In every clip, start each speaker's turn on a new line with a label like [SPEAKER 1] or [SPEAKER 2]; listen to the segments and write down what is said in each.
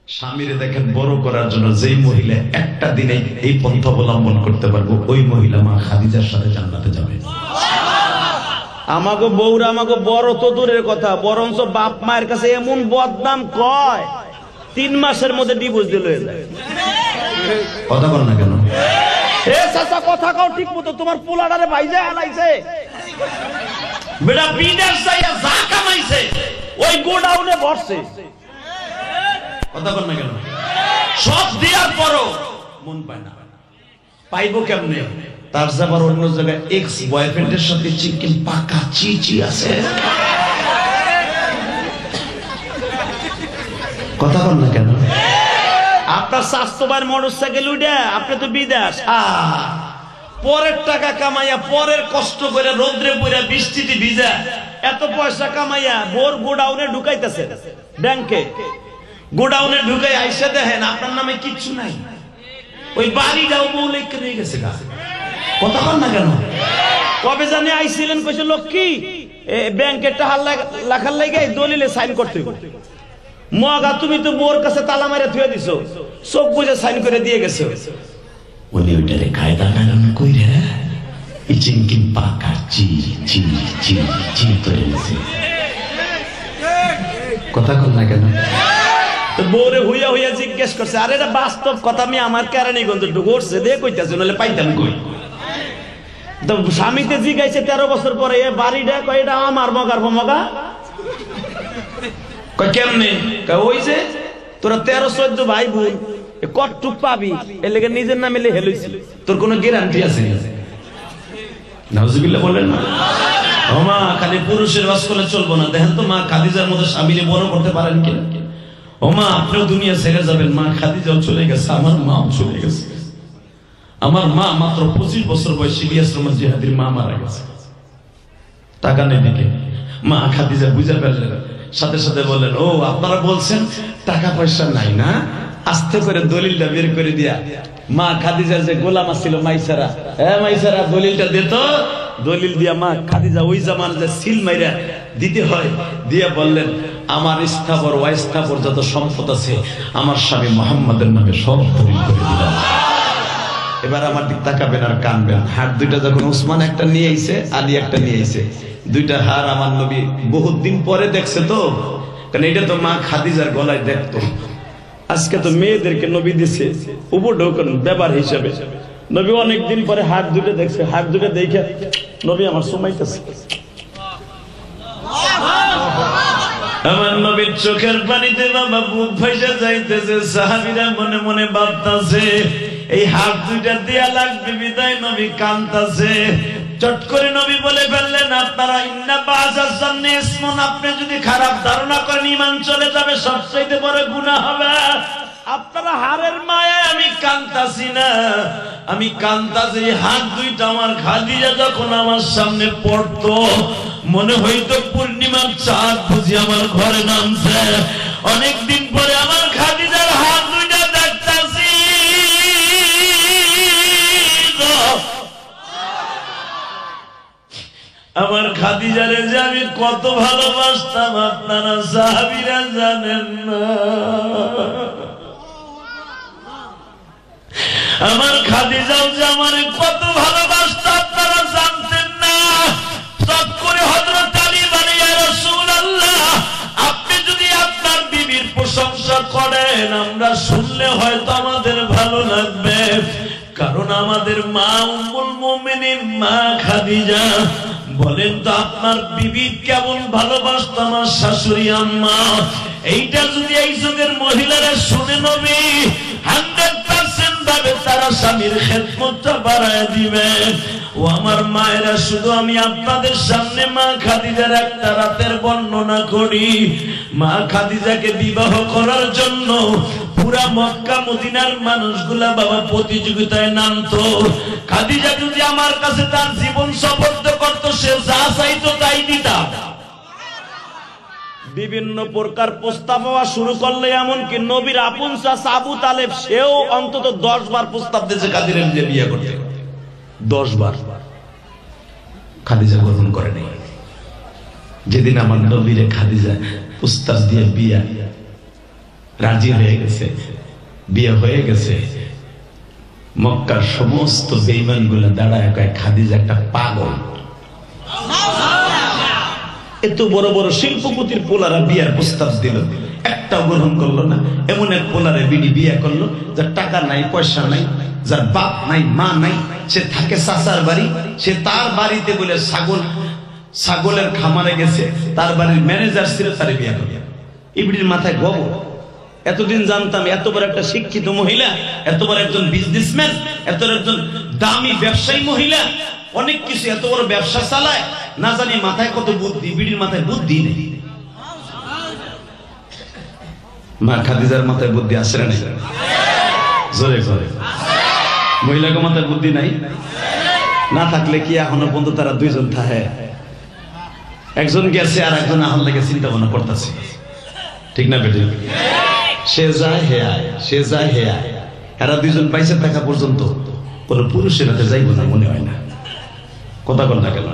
[SPEAKER 1] স্বামীরে দেখেন বড় করার জন্য যেই মহিলা একটা দিনে এই পন্থা অবলম্বন করতে পারবো, ওই মহিলা মা খাদিজার সাথে জান্নাতে যাবে।
[SPEAKER 2] আমাকে বউরা আমাকে বড় তো দূরের কথা, বরঞ্চ বাপ মায়ের কাছে এমন বদনাম কয় 3 মাসের মধ্যে ডিভোর্স দিল।
[SPEAKER 1] কথা বল না কেন?
[SPEAKER 2] এ চাচা কথা কও ঠিক মতো, তোমার পোলাডারে ভাইজা আলাইছে বেটা, বিদেশ যাইয়া যা কামাইছে ওই গোডাউনে ভরছে।
[SPEAKER 1] কথা বল না কেন?
[SPEAKER 2] সব দেওয়ার পরও মন পায় না।
[SPEAKER 1] পাইবো কেমনে? তার যাবার অন্য জায়গায় এক্স বয়ফ্রেন্ডের সাথে চিকেন পাকা চিচি আছে। কথা বল না কেন?
[SPEAKER 2] আপনার স্বাস্থ্য ভাইয়ের মোটরসাইকেল উঠে আপনি তো বিদেশ, পরের টাকা কামাইয়া পরের কষ্ট করে রোদ্রে পড়ে বৃষ্টিতে ভিজা এত পয়সা কামাইয়া বোর গোডাউনে ঢুকাইতেছে, ব্যাংকে গোডাউনে ঢুকাই আইসা দেখেন আপনার নামে কিচ্ছু নাই, ওই বাড়িটাও বউ লেখকে দিয়ে গেছে।
[SPEAKER 1] কথা বল না কেন?
[SPEAKER 2] কবে জানি আইছিলেন কইছে লক্ষ্মী ব্যাংকের টাকা লেখার লাগে দলিলে সাইন করতে হবে। মগা তুমি তো বোর কাছে তালা মারে থুয়ে দিছো, চোখ বুঝে সাইন করে দিয়ে গেছো।
[SPEAKER 1] উনি ওইটারে কায়দা কানুন কইরে এই চিকেন পাকা চি চি চি চি করে দিয়েছে। কথা বল না কেন?
[SPEAKER 2] বউরে হুইয়া হুইয়া জিজ্ঞেস করছে, আরে এটা বাস্তব কথা, আমি আমার কারণে গন্ধ ঢুকছে দিয়ে কইতাছে, নাহলে পাইতাম কই। তো স্বামীতে জিগাইছে 13 বছর পরে এ বাড়িটা কয় এটা আমার মগার মগা কয় কেমনে? ওই যে তোরা 13-14 ভাই বোন কটটুক পাবি, এর লেগে নিজের নামে লেখে লইছি, তোর কোনো গ্যারান্টি আছে?
[SPEAKER 1] নাউজুবিল্লাহ বলেন না। ও মা, খালি পুরুষের বাস করলে চলবো না। দেখেন তো মা খাদিজার মতো স্বামীরে বড় করতে পারেন কিনা। ও মা, আপনিও দুনিয়া ছেড়ে যাবেন, মা খাদিজাও চলে গেছে, আমার মাও চলে গেছে। আমার মা মাত্র 25 বছর বয়সে ইলিয়াসের জিহাদির মা মারা গেছে। টাকা নেই দিকে মা খাদিজা বুঝা ফেললেন, সাথে সাথে বললেন, ও আপনারা বলছেন টাকা পয়সা নাই না? আস্তে করে দলিলটা বের করে দিয়া মা খাদিজার যে গোলাম ছিল মাইসারা, হ্যাঁ মাইসারা দলিলটা দিত।
[SPEAKER 2] দলিল দিয়া মা খাদিজা ওই জামান যে সিল মাইরা
[SPEAKER 1] দিতে হয় দিয়া বললেন, আমার স্থাবর অস্থাবর যত সম্পদ আছে আমার স্বামী মুহাম্মাদের নামে সব দলিল করে দিলাম। এবার আমার দিক তাকাবেন আর কানবেন। হার দুইটা যখন উসমান একটা নিয়ে আইছে, আলী একটা নিয়ে আইছে, দুইটা হার আমার নবী বহুত দিন পরে দেখছে, তো কারণ এটা তো মা খাদিজার গলায় দেখতো।
[SPEAKER 2] আজকে তো মেয়েদেরকে নবী দিছে উপঢৌকন ব্যাপার হিসাবে, নবী অনেকদিন পরে হাত দুটো দেখছে, হাত দুটো দেখে নবী আমার সময়তেছে।
[SPEAKER 1] আমার নবীর চোখের পানিতে বাবা বুক ভাইসা যাইতেছে, সাহাবীরা মনে মনে ভাবতাছে এই হাত দুইটা দেয়া লাগবে বিদায় নবী কাঁদতাছে। চট করে নবী বলে ফেললেন, আপনারা ইন্না বাযাস জান্নাহ ইসমুন, আপনি যদি খারাপ ধারণা করেন ঈমান চলে যাবে, সবচেয়ে বড় গুনাহ হবে। আপনারা হারের মায়ায় আমি কাঁদতাছি না, আমি কাঁদতাছি হাত দুইটা আমার খাদিজা যখন আমার সামনে পড়তো মনে হইতো পূর্ণিমার চাঁদ বুঝি আমার ঘরে নামছে। অনেকদিন পরে আমার খাদিজার হাত দুইটা দেখতাছি, আমার খাদিজারে যে আমি কত ভালোবাসতাম আপনারা সাহাবীরা জানেন না। আমার খাদিজাও যে আমার কত ভালোবাসত আপনারা জানতেন না। সব করে হযরত আলী বলে, ইয়া রাসূলুল্লাহ, আপনি যদি আপনার বিবির প্রশংসা করেন আমরা শুনলে হয়তো আমাদের ভালো লাগবে, কারণ আমাদের মা উম্মুল মুমিনিন মা খাদিজা। বলেন তো আপনার বিবি কেমন ভালোবাসত আমার শাশুড়ি আম্মা। এইটা যদি এই যুগের মহিলারা শুনে নবী 100% ভাবে তারা স্বামীর খেদমতটা বাড়ায় দিবে। ও আমার মায়েরা, শুধু আমি আপনাদের সামনে মা খাদিজার একটা রাতের বর্ণনা করি। মা খাদিজাকে বিবাহ করার জন্য পুরা মক্কা মদিনার মানুষগুলা বাবা প্রতিযোগিতায় নামতো। খাদিজা যদি আমার কাছে তার জীবন সপর্দ করতো, সে যা চাইতো তাই দিতাম।
[SPEAKER 2] বিভিন্ন প্রকার প্রস্তাব হওয়া শুরু করলে এমনকি নবীর আপন চাচা আবু তালেব সেও অন্তত 10 বার প্রস্তাব দিয়েছে খাদিজার যে বিয়ে করতে।
[SPEAKER 1] 10 বার খাদিজা গ্রহণ করে নাই। যেদিন আমার নবীরে খাদিজা প্রস্তাব দিয়ে বিয়া
[SPEAKER 2] রাজি হয়ে গেছে, বিয়ে হয়ে গেছে। মক্কার সমস্ত বেঈমান গুলো দাঁড়ায় কয় খাদিজা একটা পাগল। এত বড় বড় শিল্পপতির পোলারা বিয়ার প্রস্তাব দিল, একটাও গ্রহণ করলো না। এমন এক পোলারে বিডি বিয়ে করলো যার টাকা নাই, পয়সা নাই, যার বাপ নাই, মা নাই, সে থাকে চাচার বাড়ি, সে তার বাড়িতে বলে ছাগলের খামারে গেছে, তার বাড়ির ম্যানেজার ছিল, তারে বিয়ে করলো। ইবড়ির মাথায় গোবর। এতদিন জানতাম এত বড় একটা শিক্ষিত মহিলা, এত বড় একজন বিজনেসম্যান, এত একজন দামি ব্যবসায়ী মহিলা, অনেক কিছু, এত বড় ব্যবসা চালায়, না জানি মাথায় কত বুদ্ধি। বিড়ির মাথায় বুদ্ধি নেই। মা খাদিজার মাথায় বুদ্ধি আসে না? জোরে করে মহিলাকে মাথায় বুদ্ধি নাই? না থাকলে কি এখনো পর্যন্ত তারা দুইজন থাকে? একজন গেছে আর একজন আহল লেগে চিন্তা ভাবনা করতেছে, ঠিক না বেটি? সে যায় হে আয়, সে যায় হে আয়। এরা দুইজন বাইসে থাকা পর্যন্ত কোনো পুরুষের হাতে যাইব না মনে হয় না। কথা বল না কেন?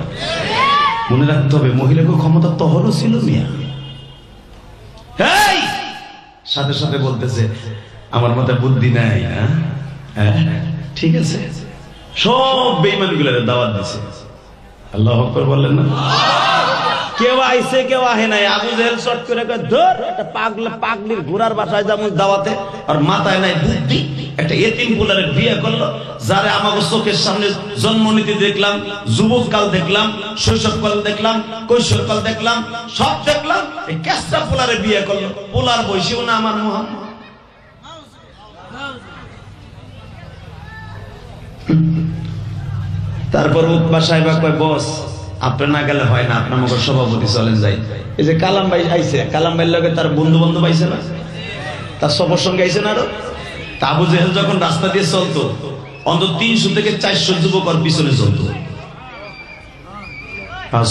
[SPEAKER 2] মনে রাখতে হবে মহিলাকে ক্ষমতা তহরও ছিল মিয়া। সাথে সাথে বলতেছে আমার মাথায় বুদ্ধি নাই। ঠিক আছে, সব বেঈমান গুলারে দাওয়াত দিছে। আল্লাহু আকবার বললেন না? কেউ আইছে কেউ আহে নাই। আবু জেহেল শর্ট করে কয় ধর একটা পাগলির ঘোড়ার বাসায় যেমন দাওয়াতে, আর মাথায় নাই বুদ্ধি। একটা এতিম পোলারে বিয়ে করলো, যারে আমাকে চোখের সামনে জন্ম নিতে দেখলাম, যুবককাল দেখলাম, শৈশবকাল দেখলাম, কৈশোরকাল দেখলাম, সব দেখলাম। এই কেসটা পোলারে বিয়ে করলো, পোলার বয়সীও না আমার মুহাম্মদ। তারপর উৎপা সাহেবা কয় বস আপনি না গেলে হয় না, আপনার মগর সভাপতি চলেন যাই। এই যে কালাম ভাই আইছে, কালাম ভাইয়ের লগে তার বন্ধু বান্ধব আইছে না, তার সবার সঙ্গে আইছে না। আরো আবু জেহেল যখন রাস্তা দিয়ে চলতো অন্তত 300 থেকে 400 যুবক ওর পিছনে চলতো।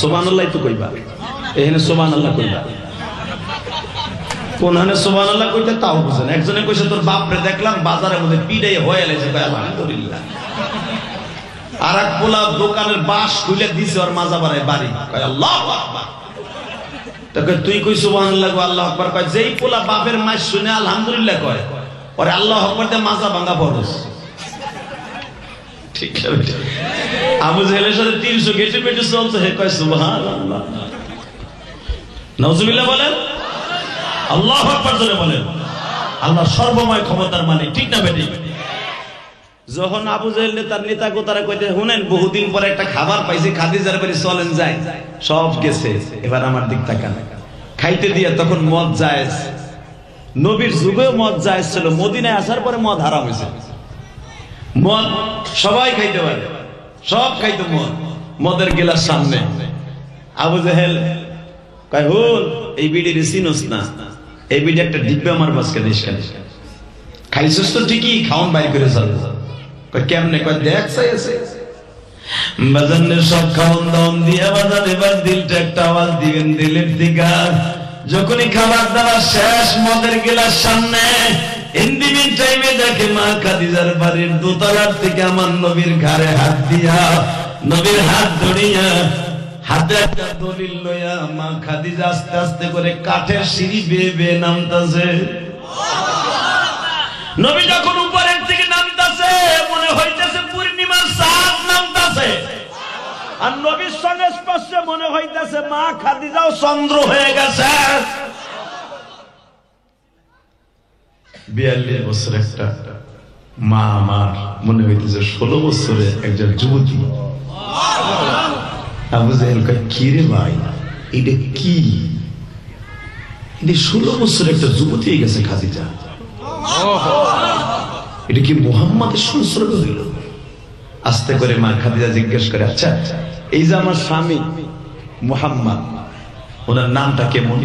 [SPEAKER 2] সুবহানাল্লাহ তো কইবা, এখানে সুবহানাল্লাহ কইবা, কোনখানে সুবহানাল্লাহ কইতে তাও বুঝেন। একজনে কইছে তোর বাপরে দেখলাম বাজারের মধ্যে পিড়াই হয়ে এলেছে, আলহামদুলিল্লাহ। আর এক পোলা দোকানের বাঁশ খুলে দিছে ওর মাজা বাড়ায় বাড়ি, কয় আল্লাহু আকবার। তাকে তুই কই সুবহানাল্লাহ গো আল্লাহু আকবার কয়, যেই পোলা বাপের মাস শুনে আলহামদুলিল্লাহ কয় ওরে আল্লাহু আকবার দিয়ে মাজা ভাঙা ফরজ। ঠিক আছে, আবু জেহেলের সাথে 300 গেটে পেটে চলছে, হে কয় সুবহানাল্লাহ। নাউজুবিল্লাহ বলেন, আল্লাহু আকবার জোরে বলেন। আল্লাহ সর্বময় ক্ষমতার মালিক, ঠিক না বেটি? যখন আবু জেহেল তার নেতা গোতারা কইতে শুনেন বহুদিন পরে একটা খাবার পাইছে, খাদিজার বাড়ি চলেন যাই, সব গেছে, এবার আমার দিক তাকান। খাইতে দিয়ে তখন মদ জায়েজ, নবীর যুগেও মদ জায়েজ ছিল, মদিনায় আসার পরে মদ হারাম হয়েছে। মদ সবাই খাইতে পারে, সব খাইতো মদ, মদের গেলার সামনে। আবু জেহেল কয় হুন এই বিড়ির চিনোস না, এই বিড়ি একটা ডিব্বে আমার বাসকে দিস কেন? খাইছিস তো ঠিকই, খাওন বাইর করে চল। কেমনে? কয় দেখ চাইছে বাজানের সব খাওন দাওন দিয়া বাজার, এবার দিলটা একটা আওয়াজ দিবেন দিলের দিকা। যখনই খাবার দাবার শেষ, মদের গেলার সামনে ইন্দিমিন টাইমে দেখে মা খাদিজার বাড়ির দোতলার থেকে আমার নবীর ঘাড়ে হাত দিয়া, নবীর হাত ধরিয়া, হাতে একটা দলিল লইয়া মা খাদিজা আস্তে আস্তে করে কাঠের সিঁড়ি বেয়ে বেয়ে নামতাছে। নবী যখন উপরের থেকে নামতাছে মনে হইতেছে পূর্ণিমার চাঁদ নামতাছে, আর নবীর সঙ্গে স্পর্শে মনে হইতেছে মা খাদিজাও চন্দ্র হয়ে গেছে। 42 বছর একটা মা আমার মনে হইতেছে 16 বছরের একজন যুবতী। আবু জেহেল কয় কি রে ভাই, এটা কি? এটা 16 বছরের একটা যুবতী হয়ে গেছে খাদিজা, এটা কি মুহাম্মাদের সংসর্গ হইল? আস্তে করে মা খাদিজা জিজ্ঞেস করে আচ্ছা এই যে আমার স্বামী মুহাম্মদ, ওনার নামটা কেমন?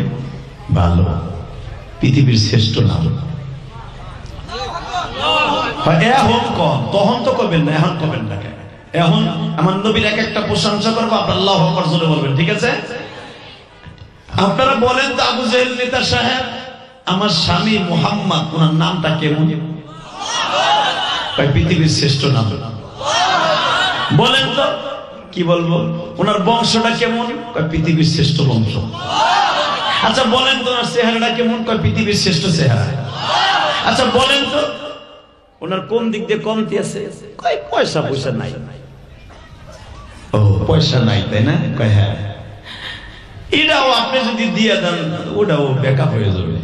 [SPEAKER 2] ভালো, পৃথিবীর শ্রেষ্ঠ নাম। এখন কম, তখন তো করবেন না, এখন করবেন না কেন? এখন আমার নবীর এক একটা প্রশংসা করবো, আপনার আল্লাহু আকবার জোরে বলবেন, ঠিক আছে? আপনারা বলেন তো আবু জেহেল নেতা সাহেব, আমার স্বামী মুহাম্মদ, ওনার নামটা কেমন? পৃথিবীর শ্রেষ্ঠ নাম। বলেন তো কি বলবো? ওনার বংশটা কেমন? পৃথিবীর শ্রেষ্ঠ বংশ। আচ্ছা বলেন তো ওনার চেহারাটা কেমন? কয় পৃথিবীর শ্রেষ্ঠ চেহারা। আচ্ছা বলেন তো ওনার কোন দিক দিয়ে কমতি আছে? কয় পয়সা পয়সা নাই। ও পয়সা নাই তাই না? কয় হ্যাঁ। এটাও আপনি যদি দিয়ে দেন ওটাও বেকআপ হয়ে যাবে।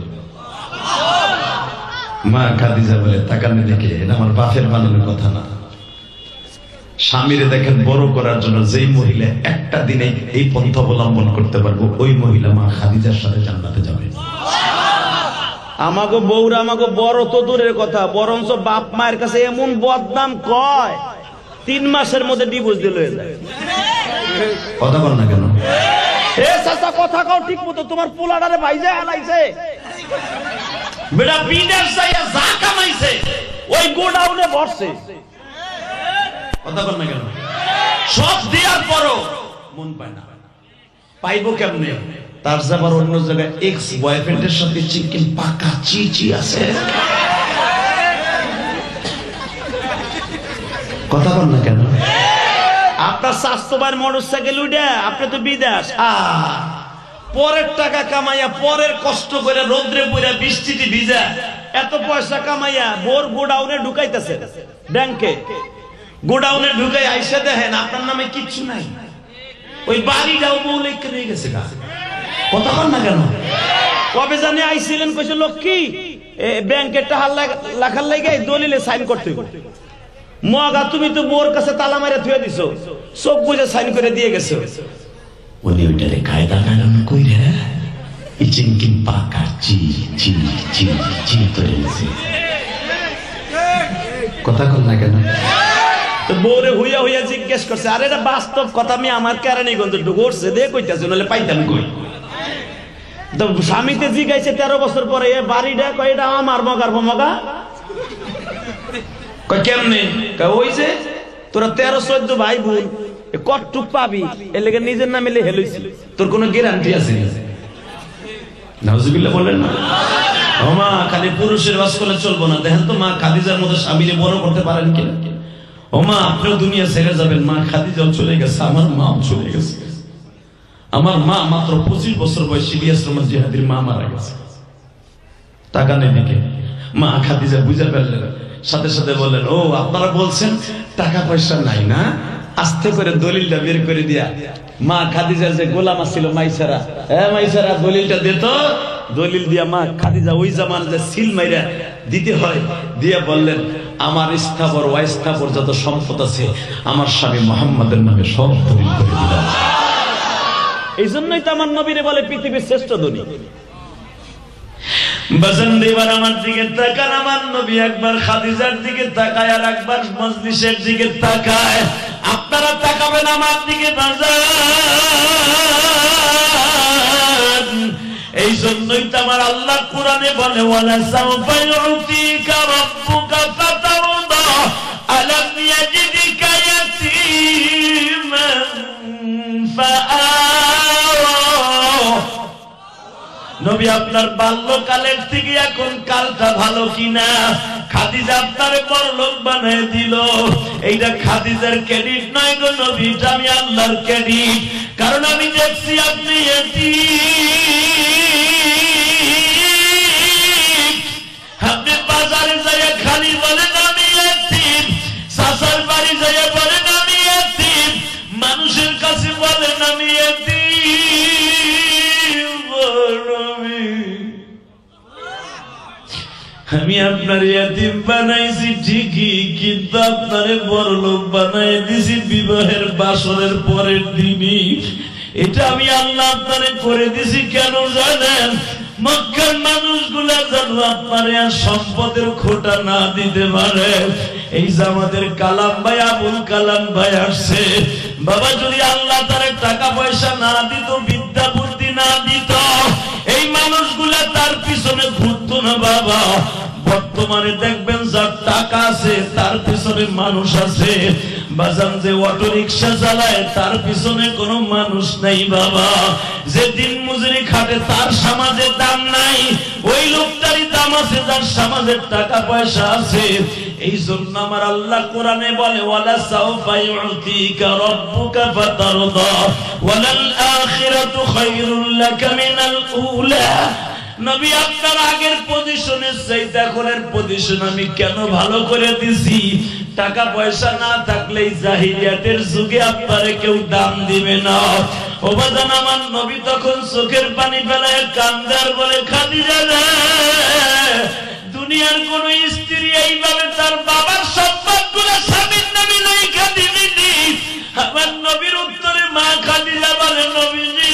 [SPEAKER 2] মা খাদিজা বলে তাকানে দেখে এটা আমার বাপের বানানোর কথা না। স্বামীরে দেখেন বড় করার জন্য যেই মহিলা একটা দিনে এই পন্থা অবলম্বন করতে পারবো ওই মহিলা মা খাদিজার সাথে জান্নাতে যাবে। আমাগো বউরা আমাগো বড় তো দূরের কথা, বরঞ্চ বাপ মায়ের কাছে এমন বদনাম কয় 3 মাসের মধ্যে ডিভোর্স দিল হয়ে যায়। কথা বল না কেন? এ চাচা কথা কও ঠিক মতো, তোমার পোলাডারে ভাইজা আলাইছে বেটা বিদেশ যাইয়া যা কামাইছে ওই গোডাউনে বসছে। কথা বল না কেন? সব দেওয়ার পরও মন পায় না। পাইবো কেমনে? তার যাবার অন্য জায়গায় এক্স বয়ফ্রেন্ডের সাথে চিকেন পাকা চিচি আছে। কথা বল না কেন? আপনার স্বাস্থ্যবান মোটরসাইকেল উঠে আপনি তো বিদেশ, পরের টাকা কামাইয়া পরের কষ্ট করে রোদ্রে পড়া বৃষ্টিতে ভিজা এত পয়সা কামাইয়া বোর গোডাউনে ঢুকাইতেছে। ব্যাংকে গোডাউনে ঢুকাই আইসা দেখেন আপনার নামে কিচ্ছু নাই, ওই বাড়িটাও মৌলিক নিয়ে গেছে। কথা বল না কেন? কবে জানি আইছিলেন কইছে লক্ষ্মী ব্যাংকের টাকা লেখার লাগে দলিলে সাইন করতে। মগা তুমি তো বোর কাছে তালা মারে থুয়ে দিছো, চোখ বুঝে সাইন করে দিয়ে গেছো। উনি ওইটারে কায়দা কানুন কইরা ইচিনকিন পাকা চি চি চি চি করে দিছে। কথা কল না কেন? তো বউরে হইয়া হইয়া জিজ্ঞেস করছে, আরে এটা বাস্তব কথা, আমি আমার কারণে গন্ধ ঢুকছে দে কইতাছে, নাহলে পাইতাম কই। তো স্বামীতে জিগাইছে 13 বছর পরে এ বাড়িটা কয় এটা আমার মগার মগা। কয় কেমনে? কয় ওই যে তোরা 13-14 ভাই বোন কটটুক পাবি এর লেগে নিজের নামে লিখে লইছি, তোর কোনো গ্যারান্টি আছে? নাউজুবিল্লাহ বলেন না। ও মা খালি পুরুষের বাস করলে চলবো না, দেখেন তো মা খাদিজার মতো স্বামীরে বড় করতে পারেন কিনা। ও মা আপনিও দুনিয়া ছেড়ে যাবেন, মা খাদিজাও চলে গেছে, আমার মাও চলে গেছে। আমার মা মাত্র 25 বছর বয়সে ইলিয়াস রহমান জিহাদির মা মারা গেছে। টাকা নেই নাকি? মা খাদিজা বুঝে ফেললেন, সাথে সাথে বললেন ও আপনারা বলছেন টাকা পয়সা নাই না? আস্তে করে দলিলটা বের করে দিয়া মা খাদিজার যে গোলাম ছিল মাইসারা, মাইসারা দলিলটা দিত। দলিল দিয়া মা খাদিজা ওই জামান যে সিল মাইরা দিতে হয় দিয়া বললেন আমার স্থাবর অস্থাবর যত সম্পদ আছে আমার স্বামী মুহাম্মাদের নামে সব দলিল করে দিলাম। এই জন্যই তো আমার নবীরে বলে পৃথিবীর শ্রেষ্ঠ ধনী। বাজান দেবার আমার দিকে তাকান, আমার নবী একবার খাদিজার দিকে তাকায় আর একবার মজলিসের দিকে তাকায়। আপনারা তাকাবেন আমার দিকে বাজান। এই জন্যই তো আমার আল্লাহ কোরআনে বলে ওয়ালা সাওফা ইউতিকা রাব্বুকা ফাতারদা আলাম ইয়াজিদিকা ইয়াতীমান ফাআওয়া। নবী আপনার বাল্যকালের থেকে এখন কালটা ভালো কিনা? খাদিজা আপনারে বড়লোক বানায় দিল। এইটা খাদিজার ক্রেডিট নয় গো নবী, এটা আমি আল্লাহর ক্রেডিট। কারণ আমি দেখছি আপনি আপনি বাজারে যাইয়া খালি বলেন আমি এতিম, চাচার বাড়ি যাইয়া বলেন আমি এতিম, মানুষের কাছে বলেন আমি এতিম। আমি আপনার ইয়াতিম বানাইছি ঠিকই, কিন্তু আপনারে বড়লোক বানাই দিছি বিবাহের বাসরের পরের দিনই। এটা আমি আল্লাহ আপনারে করে দিছি কেন জানেন? মক্কার মানুষগুলা যেন আপনারে আর সম্পদের খোটা না দিতে পারে। এই যে আমাদের কালাম ভাই, আবুল কালাম ভাই আসছে, বাবা যদি আল্লাহ তারে টাকা পয়সা না দিত, বিদ্যা বুদ্ধি না দিত, এই মানুষগুলা তার পিছনে ঘুরতো না বাবা।
[SPEAKER 1] বর্তমানে দেখবেন যার টাকা আছে তার পিছনে মানুষ আছে, বাজান যে অটো রিক্সা চালায় তার পিছনে কোনো মানুষ নাই বাবা, যে দিন মজুরি খাটে তার সমাজের দাম নাই, ওই লোকটারই দাম আছে যার সমাজের টাকা পয়সা আছে। এই জন্য আমার আল্লাহ কোরআনে বলে ওয়ালা সাউফা ইউতিকা রাব্বুকা ফাতারদা ওয়ালাল আখিরাতু খায়রুল লাকা মিনাল উলা। নবী আপনার আগের পজিশনের চাইতে এখনের পজিশন আমি কেন ভালো করে দিছি? টাকা পয়সা না থাকলে জাহিলিয়াতের যুগে আপনারে কেউ দাম দিবে না। ও বাজান, আমার নবী তখন চোখের পানি ফেলায় কান্দে আর বলে, খাদিজা রে, দুনিয়ার কোন স্ত্রী এইভাবে তার বাবার সম্পদগুলো স্বামীর নামে লেখা দিবেনি। আমার নবীর উত্তরে মা খাদিজা বলে, নবীজি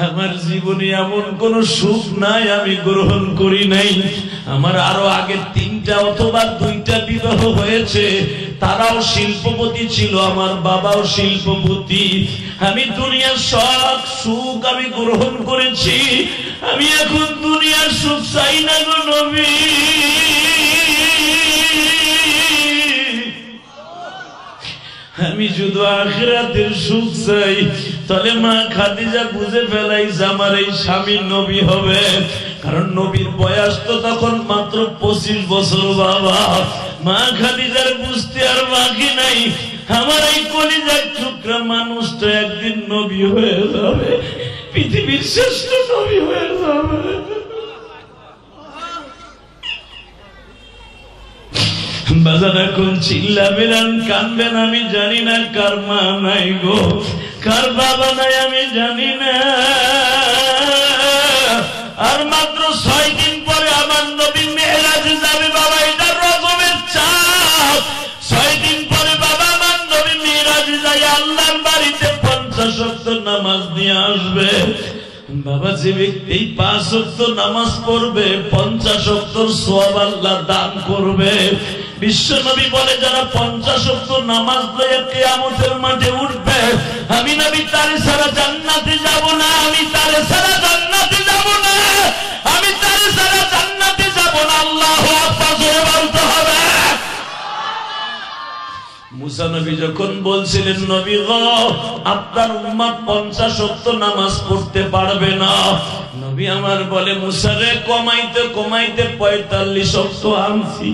[SPEAKER 1] আমার জীবনে এমন কোন সুখ নাই আমি গ্রহণ করি নাই। আমার আরো আগে 3টা অথবা 2টা বিবাহ হয়েছে, তারাও শিল্পপতি ছিল, আমার বাবাও শিল্পপতি। আমি দুনিয়ার সব সুখ আমি গ্রহণ করেছি, আমি এখন দুনিয়ার সুখ চাই না গো নবী। আমি শুধু আখিরাতের সুখ চাই। তাহলে মা খাদিজা বুঝে ফেলাইছে আমার এই স্বামী নবী হবে, কারণ নবীর বয়স তো তখন মাত্র 25 বছর বাবা। মা খাদিজার বুঝতে আর বাকি নাই, আমার এই কলিজার টুকরা মানুষটা একদিন নবী হয়ে যাবে, পৃথিবীর শ্রেষ্ঠ নবী হয়ে যাবে। বাজার এখন চিল্লাবেন আর কানবেন, আমি জানি না কার মা নাই গো, কার বাবা নাই আমি জানি না। আর মাত্র 6 দিন পরে আমার নবী মেহরাজে যাবে বাবা, এটা রজবের চাপ। 6 দিন পরে বাবা আমার নবী মেহরাজে যায় আল্লাহর বাড়িতে 50 ওয়াক্ত নামাজ নিয়ে আসবে। বাবা, যে ব্যক্তি 5 ওয়াক্ত নামাজ পড়বে 50 ওয়াক্তর সওয়াব আল্লাহ দান করবে। বিশ্ব নবী বলে, যারা 50 ওয়াক্ত নামাজ লয়ে কিয়ামতের মাঠে উঠবে, আমি নবী তারে ছাড়া জান্নাতে যাব না, আমি তারে ছাড়া জান্নাতে যাব না, আমি তারে ছাড়া জান্নাতে যাব না। আল্লাহু আকবার জোরে বলতে হবে। মুসা নবী যখন বলছিলেন, নবী গো আপনার উম্মত 50 ওয়াক্ত নামাজ পড়তে পারবে না, নবী আমার বলে, মুসা রে কমাইতে কমাইতে 45 ওয়াক্ত আনছি।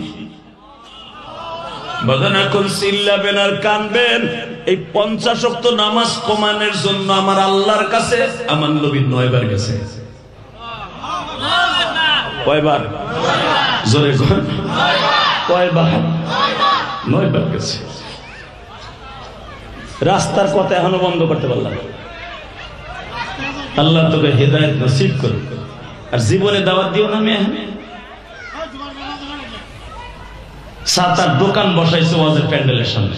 [SPEAKER 1] বাজান এখন চিল্লাবেন আর কানবেন, এই 50 ওয়াক্ত নামাজ কমানোর জন্য আমার আল্লাহর কাছে আমার নবী 9 বার গেছে। কয়বার? জোরে কোন কয়বার? 9 বার গেছে। রাস্তার কথা এখনো বন্ধ করতে পারলাম। আল্লাহ তোকে হেদায়েত নসিব করুক, আর জীবনে দাওয়াত দিও না। আমি 7-8 দোকান বসাইছে ওয়াজের প্যান্ডেলের সামনে।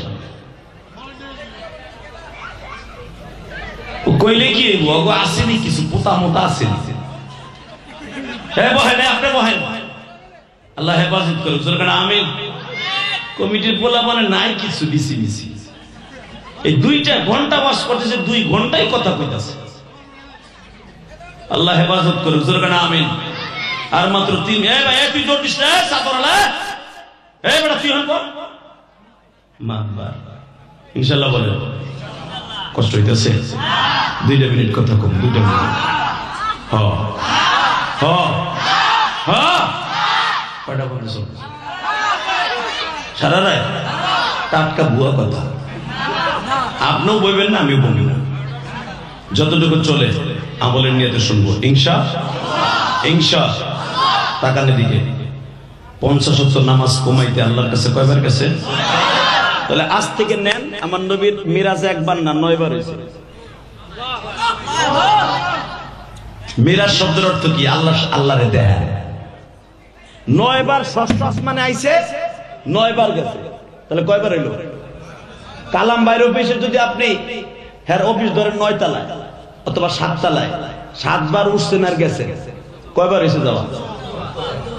[SPEAKER 1] কইলে কি ওগো আসেনি কিছু পোতা মোতা আসেনি। হ্যাঁ বহেন, আপনি বহেন, আল্লাহ হেফাজত করুক। আমিন। কমিটির পোলা মানে নাই কিছু বিসি বিসি, এই 2টা ঘন্টা ওয়াজ করতেছে, 2 ঘন্টাই কথা কইতাছে। আল্লাহ হেফাজত করুক। আমিন। আর মাত্র 3। এ ভাই তুই জোর দিস না, সাতরালা এই বেটা তুই হন মাতবার ইনশাআল্লাহ বলে। কষ্ট হইতেছে? 2 মিনিট কথা কম, 2 মিনিট। হ্যাঁ হ্যাঁ হ্যাঁ কয়টা বন্ধ সারা রায় টাটকা বুয়া কথা। আপনিও বলবেন না, আমিও বলবো না, যতটুকু চলে আমলের নিয়তে শুনবো ইনশাআল্লাহ। তাকানের দিকে 50 ওয়াক্ত নামাজ কমাইতে আল্লাহর কাছে কয়বার গেছে? তাহলে আজ থেকে নেন, আমার নবীর মিরাজে 1 বার না 9 বার হয়েছে। মিরাজ শব্দের অর্থ কি? আল্লাহরে দেখা। 9 বার ষষ্ঠ আসমানে আইছে, 9 বার গেছে। তাহলে কয়বার হইল? কালাম বাইর অফিসে যদি আপনি হ্যাঁ অফিস ধরেন 9 তলায় অথবা 7 তলায়, 7 বার উঠছেন আর গেছে, কয়বার হয়েছে যাওয়া?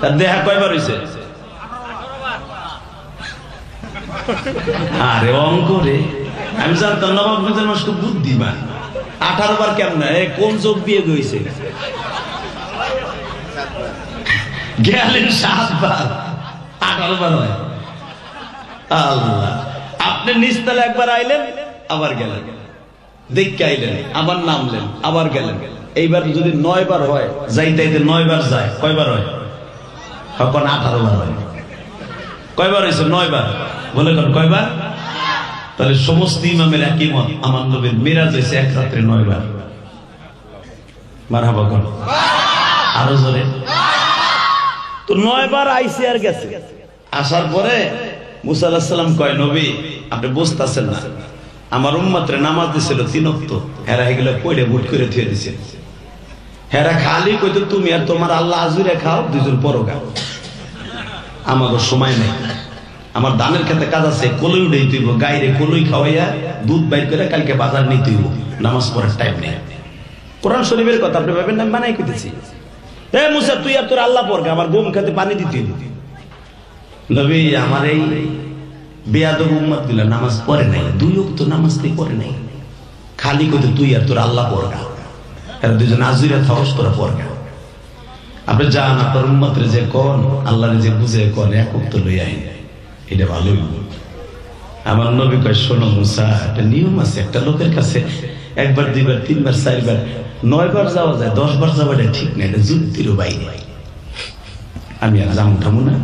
[SPEAKER 1] তার দেখা কয়বার হয়েছে? আরে অঙ্ক রে, আমি জানতাম নবাব মানুষ খুব বুদ্ধিমান।
[SPEAKER 2] 18 বার কেমন কোন চোখ দিয়ে গেছে গেলেন 7 বার 18 বার হয় আল্লাহ আপনি নিচতলা একবার আইলেন আবার গেলেন দেখতে আইলেন আবার নামলেন আবার গেলেন এইবার যদি 9 বার হয় যাইতে 9 বার যায় কয়বার হয় এখন 18 বার হয় কয়বার হয়েছে 9 বার বলে কোন কয়বার তাহলে সমস্ত ইমামের একই মত আমার নবীর মিরাজ হয়েছে এক রাত্রে 9 বার মারহাবা কোন আরো জোরে তো 9 বার আইসে আর গেছে আসার পরে মুসা আলাইহিস সালাম কয় নবী আপনি বুঝতাছেন না আমার উম্মতরে নামাজ দিছিল 3 ওয়াক্ত হেরা এগুলো পড়ে বুট করে থুয়ে দিছে হেরা খালি কইতো তুমি আর তোমার আল্লাহ আজুরে খাও দুইজন পরো খাও আমারও সময় নেই আমার ধানের খেতে কাজ আছে কলই উড়াই তুইব গাইরে কলই খাওয়াইয়া দুধ বাইর করে কালকে বাজার নিয়ে তুইব নামাজ পড়ার টাইম নেই কোরআন শরীফের কথা আপনি ভাবেন না বানাই কইতেছি এ মুসা তুই আর তোর আল্লাহ পড় আমার গম খেতে পানি দিতে নবী আমার এই বেয়াদব উম্মত গুলা নামাজ পড়ে নাই 2 ওয়াক্ত নামাজ তুই পড়ে নাই খালি কইতে তুই আর তোর আল্লাহ পড়গা এরা দুজন আজুরা থাকস তোরা পড়গা আপনি জান আপনার উম্মতরে যে কোন আল্লাহরে যে বুঝে কোন এক ওয়াক্ত লই আইন এটা ভালোই আমার নবী কয় শোনো মুসা একটা নিয়ম আছে একটা লোকের কাছে 1 বার 2 বার 3 বার 4 বার 9 বার যাওয়া যায় 10 বার যাওয়াটা ঠিক না এটা যুক্তিরও বাইরে আমি আর যাবো না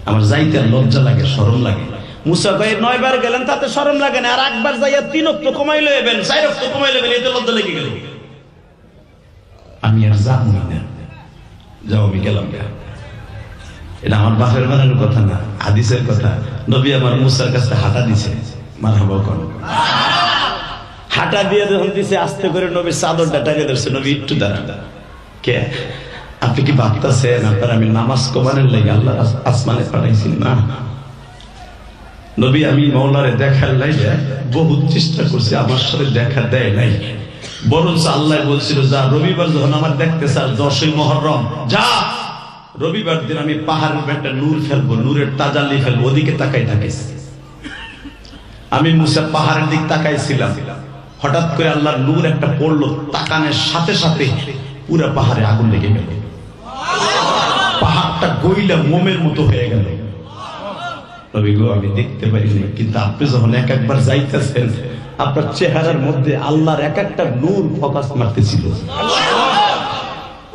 [SPEAKER 2] আমার যাইতে লজ্জা লাগে শরম লাগে মুসা ভাই 9 বার গেলেন তাতে শরম লাগে না আর একবার যাইয়া 3 ওয়াক্ত কমাই লইবেন 4 ওয়াক্ত কমাই লইবেন এতে লজ্জা লেগে গেল আমি আর যাবো না যাও আমি গেলাম এটা আমার বাপের বানানোর কথা না হাদিসের কথা নবী আমার মুসার কাছে হাঁটা দিছে মারহাবা কোন হাঁটা দিয়ে যখন দিছে আস্তে করে নবীর চাদরটা টাকে ধরছে নবী একটু দাঁড়ান কে আপনি কি ভাবতেছেন আপনার আমি নামাজ কমানোর লাগে আল্লাহ আসমানে পাঠাইছি না নবী আমি মাওলারে দেখার লাগে বহুত চেষ্টা করছি আমার সাথে দেখা দেয় নাই বরঞ্চ আল্লাহ বলছিল যা রবিবার যখন আমার দেখতে স্যার 10ই মুহররম যা রবিবার দিন আমি পাহাড়ের একটা নূর ফেলবো নূরের তাজাল্লি ফেলবো ওদিকে তাকাই তাকাইছি আমি মুসা পাহাড়ের দিক তাকাইছিলাম হঠাৎ করে আল্লাহর নূর একটা পড়লো তাকানের সাথে সাথে পুরো পাহাড়ে আগুন লেগে গেল পাহাড়টা গইলা মোমের মতো হয়ে গেল নবী গো আমি দেখতে পারিনি কিন্তু আপনি যখন একবার যাইতেছেন আপনার চেহারার মধ্যে আল্লাহর একটা নূর ফোকাস মারতেছিল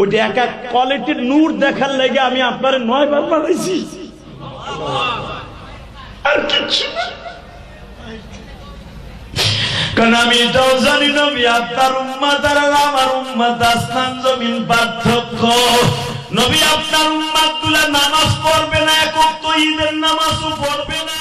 [SPEAKER 2] ওইটা এক কোয়ালিটির নূর দেখার লাগে আমি আপনার 9 বার বানাইছি আর কিছু কারণ আমি এটাও জানি নবী আপনার উম্মত আর আমার উম্মত আসমান জমিন পার্থক্য নবী আপনার উম্মত গুলা নামাজ পড়বে না এক ওয়াক্ত ঈদের নামাজও পড়বে না